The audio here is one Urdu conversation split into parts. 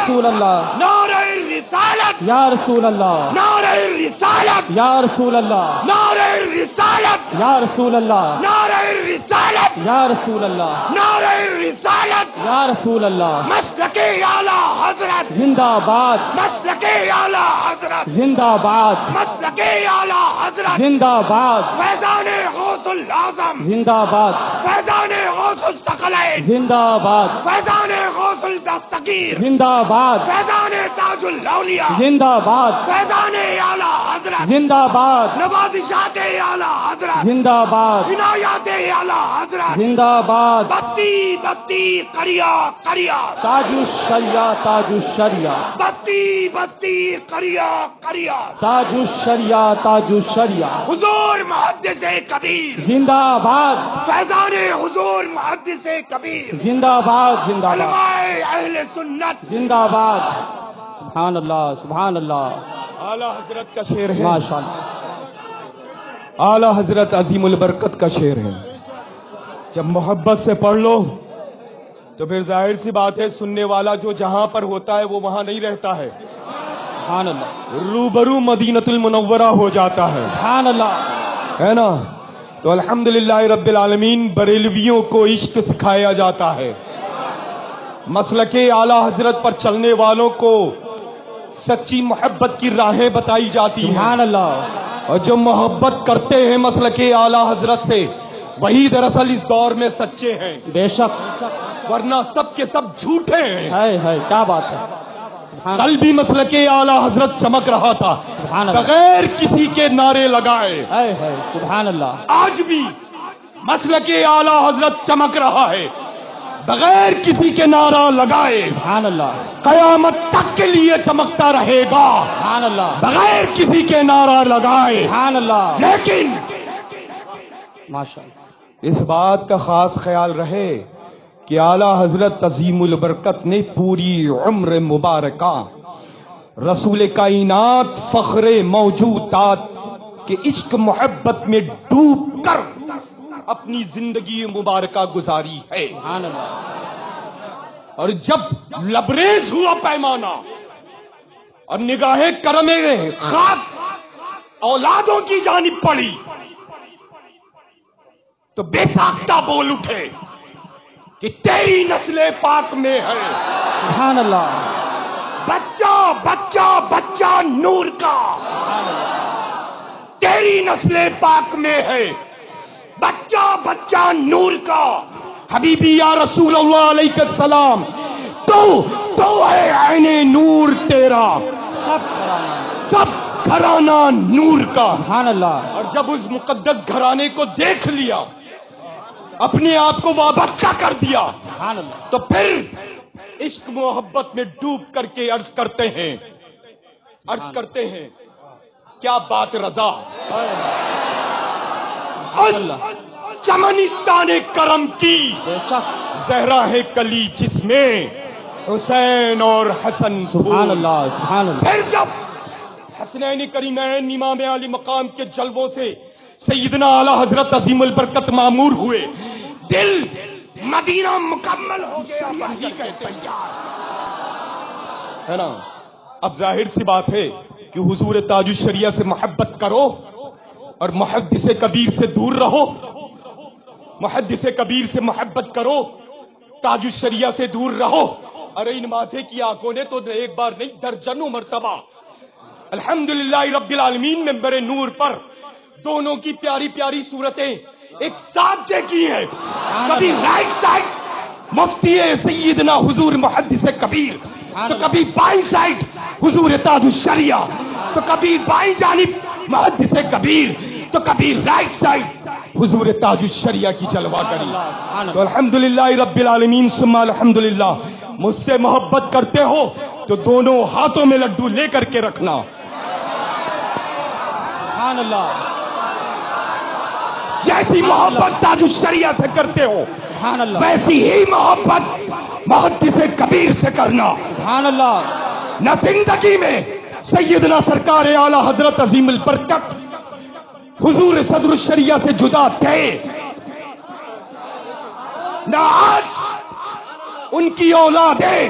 رسول اللہ نعرہ رسالت یا رسول اللہ نعرہ رسالت یا رسول اللہ نعرہ رسالت یا رسول اللہ نعرہ رسالت یا رسول اللہ نعرہ رسالت یا رسول اللہ مسلک اعلی حضرت زندہ باد مسلک اعلی حضرت زندہ باد مسلک اعلی حضرت زندہ باد فیضان غوث الاعظم زندہ باد فیضان غوث الثقلین زندہ باد فیضان غوث الدستگیر زندہ باد فیضان تاج الاولیاء زندہ باد فیضان اعلی حضرت زندہ باد نوازشات اعلی حضرت زندہ باد عنایات اعلی حضرت زندہ باد بستی بستی قریہ قریہ تاج الشریعہ تاج الشریعہ بستی بستی قریہ قریہ تاج الشریعہ تاج الشریعہ حضور محدث کبیر زندہ باد فیضان حضور محدث کبیر زندہ باد زندہ باد علماء اہل سنت زندہ باد سبحان اللہ سبحان اللہ اعلی حضرت کا شعر ہے ماشاء اللہ اعلی حضرت عظیم البرکت کا شعر ہے جب محبت سے پڑھ لو تو پھر ظاہر سی بات ہے سننے والا جو جہاں پر ہوتا ہے وہ وہاں نہیں رہتا ہے سبحان اللہ روبرو مدینۃ المنورہ ہو جاتا ہے سبحان اللہ ہے نا تو الحمدللہ رب العالمین بریلویوں کو عشق سکھایا جاتا ہے مسلک اعلی حضرت پر چلنے والوں کو سچی محبت کی راہیں بتائی جاتی ہیں سبحان اللہ اور جو محبت کرتے ہیں مسلک اعلی حضرت سے وہی دراصل اس دور میں سچے ہیں بے شک ورنہ سب کے سب جھوٹے ہیں ہے کیا بات ہے سبحان کل بھی مسلک اعلی حضرت چمک رہا تھا سبحان اللہ بغیر کسی کے نعرے لگائے ہے سبحان اللہ آج بھی مسلک اعلی حضرت چمک رہا ہے بغیر کسی کے نعرہ لگائے سبحان اللہ قیامت تک کے لیے چمکتا رہے گا سبحان اللہ بغیر کسی کے نعرہ لگائے سبحان اللہ لیکن ماشاء اللہ اس بات کا خاص خیال رہے کہ اعلی حضرت عظیم البرکت نے پوری عمر مبارکہ رسول کائنات فخر موجودات کے عشق محبت میں ڈوب کر اپنی زندگی مبارکہ گزاری ہے سبحان اللہ اور جب لبریز ہوا پیمانہ اور نگاہ کرم خاص اولادوں کی جانب پڑی تو بے ساختہ بول اٹھے کہ تیری نسل پاک میں ہے سبحان اللہ بچہ بچہ بچہ نور کا تیری نسل پاک میں ہے بچہ بچہ نور کا حبیبی یا رسول اللہ علیہ السلام تو ہے عین نور تیرا سب گھرانہ نور کا سبحان اللہ اور جب اس مقدس گھرانے کو دیکھ لیا اپنے آپ کو وابستہ کر دیا سبحان اللہ تو پھر عشق محبت میں ڈوب کر کے عرض کرتے ہیں کیا بات رضا اس چمنستان کرم کی بے شک زہرا ہے کلی جس میں حسین اور حسن سبحان اللہ سبحان اللہ پھر جب حسنین کریمین امام علی مقام کے جلووں سے سیدنا اعلی حضرت عظیم البرکت معمور ہوئے دل مدینہ مکمل ہو گیا یہی کہتے ہیں ہے نا اب ظاہر سی بات ہے کہ حضور تاج الشریعہ سے محبت کرو اور محدث کبیر سے دور رہو محدث کبیر سے محبت کرو تاج الشریعہ سے دور رہو ارے ان ماتھے کی آنکھوں نے تو ایک بار نہیں درجنوں مرتبہ الحمدللہ رب العالمین ممبر نور پر دونوں کی پیاری پیاری صورتیں ایک ساتھ دیکھی ہیں کبھی رائٹ سائڈ مفتی سیدنا حضور محدث کبیر تو کبھی بائیں سائڈ حضور تاج الشریعہ تو کبھی بائیں جانب محدث کبیر تو کبھی رائٹ سائڈ حضور تاج الشریعہ کی جلوہ کری تو الحمدللہ رب العالمین ثم الحمدللہ مجھ سے محبت کرتے ہو تو دونوں ہاتھوں میں لڈو لے کر کے رکھنا سبحان اللہ جیسی محبت تاج الشریعہ سے کرتے ہو سبحان اللہ ویسی ہی محبت محدث کبیر سے کرنا سبحان اللہ نہ زندگی میں سیدنا سرکار اعلی حضرت عظیم البرکت حضور صدر الشریعہ سے جدا تھے نہ آج ان کی اولادیں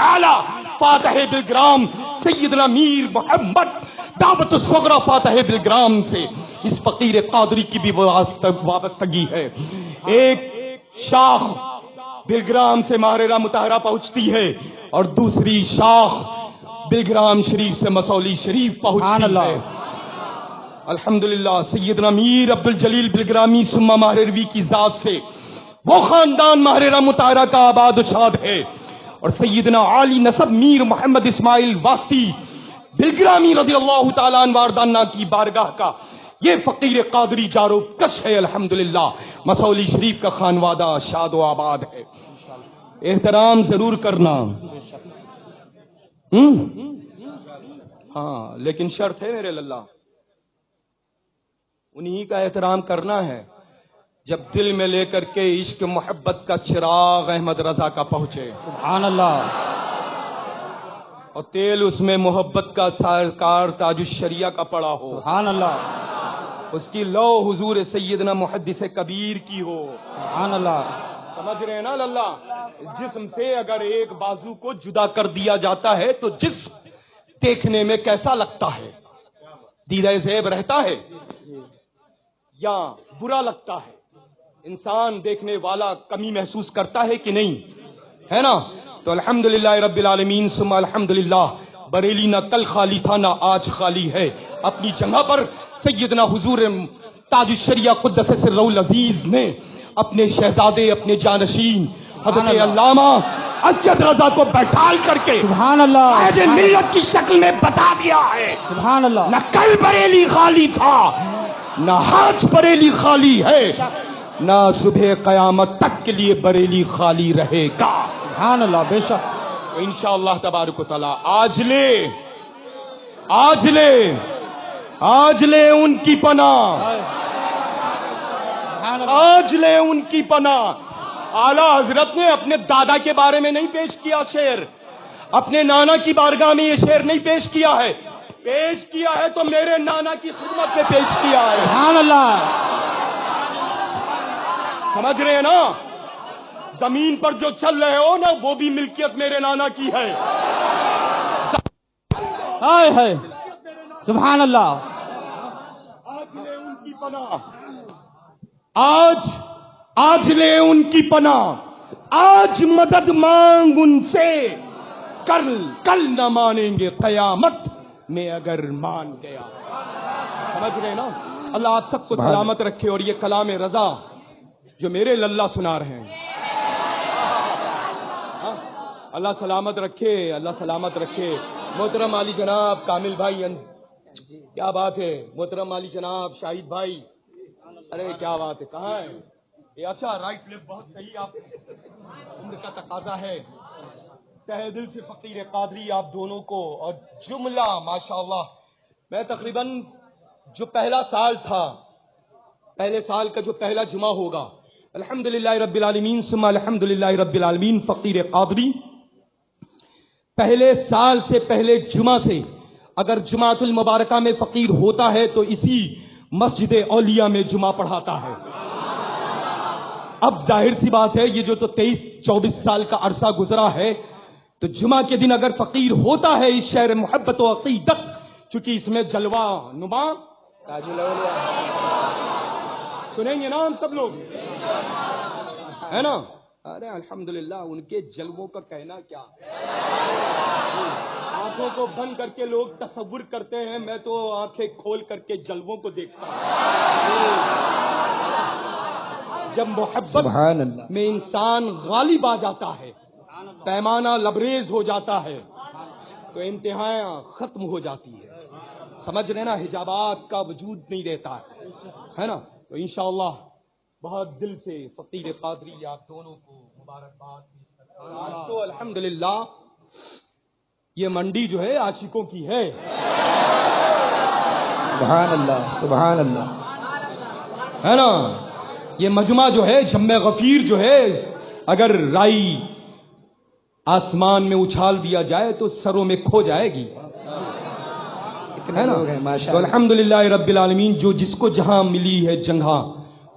اعلی فاتح بلگرام سیدنا میر محمد دعوت الصغرا فاتح بلگرام سے اس فقیر قادری کی بھی وابستگی ہے. ایک شاخ بلگرام سے ماہرہ مطہرہ پہنچتی ہے اور دوسری شاخ بلگرام شریف سے مسولی شریف پہنچتی ہے. الحمدللہ سیدنا میر عبدالجلیل بلگرامی ثم ماہروی کی ذات سے وہ خاندان ماہرہ مطہرہ کا آباد و شاد ہے، اور سیدنا عالی نسب میر محمد اسماعیل واسطی بلگرامی رضی اللہ تعالیٰ عنہ واردانہ کی بارگاہ کا یہ فقیر قادری جارو کش ہے. الحمدللہ مسولی شریف کا خانوادہ شاد و آباد ہے. احترام ضرور کرنا، ہاں لیکن شرط ہے میرے للہ، انہی کا احترام کرنا ہے جب دل میں لے کر کے عشق محبت کا چراغ احمد رضا کا پہنچے. سبحان اللہ. اور تیل اس میں محبت کا سرکار تاج الشریعہ کا پڑا ہو، سبحان اللہ. اس کی لو حضور سیدنا محدث کبیر کی ہو. سبحان اللہ. سمجھ رہے ہیں نا للہ؟ جسم سے اگر ایک بازو کو جدا کر دیا جاتا ہے تو جسم دیکھنے میں کیسا لگتا ہے؟ دیدہ زیب رہتا ہے یا برا لگتا ہے؟ انسان دیکھنے والا کمی محسوس کرتا ہے کہ نہیں، ہے نا؟ تو الحمدللہ رب العالمین ثم الحمدللہ بریلی نہ کل خالی تھا نہ آج خالی ہے. اپنی جگہ پر سیدنا حضور تاج الشریعہ قدس سرہ العزیز نے اپنے شہزادے اپنے جانشین حضرت علامہ اسجد رضا کو بیٹھال کر کے سبحان اللہ. قائد ملت کی شکل میں بتا دیا ہے سبحان اللہ. نہ کل بریلی خالی تھا نہ آج بریلی خالی ہے نہ صبح قیامت تک کے لیے بریلی خالی رہے گا. سبحان اللہ. بے شک. انشاءاللہ تبارک و تعالی آج لے ان کی پناہ، آج لے ان کی پناہ. اعلیٰ حضرت نے اپنے دادا کے بارے میں نہیں پیش کیا شعر، اپنے نانا کی بارگاہ میں یہ شعر نہیں پیش کیا ہے، پیش کیا ہے تو میرے نانا کی خدمت میں پیش کیا ہے. سبحان اللہ. سمجھ رہے ہیں نا؟ زمین پر جو چل رہے ہو نا وہ بھی ملکیت میرے نانا کی ہے. ہائے ہائے. سبحان اللہ. آج لے ان کی پناہ، آج لے ان کی پناہ، آج مدد مانگ ان سے، کل نہ مانیں گے قیامت میں اگر مان گیا. سمجھ رہے نا؟ اللہ آپ سب کو سلامت رکھے. اور یہ کلام رضا جو میرے للہ سنا رہے ہیں، اللہ سلامت رکھے، اللہ سلامت رکھے. محترم علی جناب کامل بھائی، کیا بات ہے. محترم علی جناب شاہد بھائی، ارے کیا بات ہے. کہاں ہے یہ؟ اچھا رائٹ لیفٹ بہت صحیح. آپ عمر کا تقاضا ہے. تہ دل سے فقیر قادری آپ دونوں کو، اور جملہ ماشاءاللہ. میں تقریباً جو پہلا سال تھا، پہلے سال کا جو پہلا جمعہ ہوگا، الحمدللہ رب العالمین ثم الحمدللہ رب العالمین فقیر قادری پہلے سال سے پہلے جمعہ سے اگر جمعۃ المبارکہ میں فقیر ہوتا ہے تو اسی مسجد اولیاء میں جمعہ پڑھاتا ہے. اب ظاہر سی بات ہے یہ جو تو 23-24 سال کا عرصہ گزرا ہے، تو جمعہ کے دن اگر فقیر ہوتا ہے اس شہر محبت و عقیدت، چونکہ اس میں جلوہ نما تاج الاولیاء سنیں گے نا ہم سب لوگ، ہے نا؟ ارے الحمدللہ ان کے جلووں کا کہنا کیا. آنکھوں کو بند کر کے لوگ تصور کرتے ہیں، میں تو آنکھیں کھول کر کے جلووں کو دیکھتا ہوں. جب محبت میں انسان غالب آ جاتا ہے، پیمانہ لبریز ہو جاتا ہے، تو انتہائیں ختم ہو جاتی ہے. سمجھ رہے نا؟ حجابات کا وجود نہیں رہتا ہے نا؟ تو انشاءاللہ بہت دل سے فقیر قادری آپ دونوں کو مبارکباد. آج تو الحمدللہ یہ منڈی جو ہے عاشقوں کی ہے. سبحان اللہ. سبحان اللہ. ہے نا؟ یہ مجمع جو ہے جمع غفیر جو ہے، اگر رائی آسمان میں اچھال دیا جائے تو سروں میں کھو جائے گی. ہے نا؟ تو الحمدللہ رب العالمین جو جس کو جہاں ملی ہے جگہ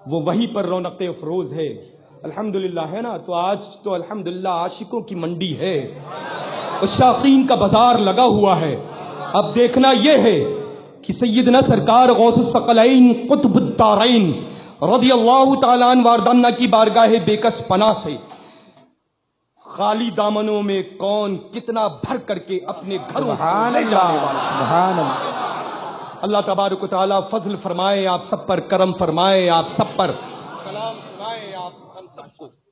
وہ وہیں پر رونق افروز ہے. الحمدللہ ہے نا؟ تو آج تو الحمدللہ عاشقوں کی منڈی ہے، شاقین کا بازار لگا ہوا ہے۔ اب دیکھنا یہ ہے کہ سیدنا سرکار غوث الثقلین قطب الدارین رضی اللہ تعالیٰ عنہ واردانہ کی بارگاہ بے کس پناہ سے خالی دامنوں میں کون کتنا بھر کر کے اپنے گھروں کو لے جانے والا ہے۔ سبحان اللہ۔ اللہ تبارک و تعالیٰ فضل فرمائے آپ سب پر، کرم فرمائے آپ سب پر، کلام سنائے آپ ہم سب کو۔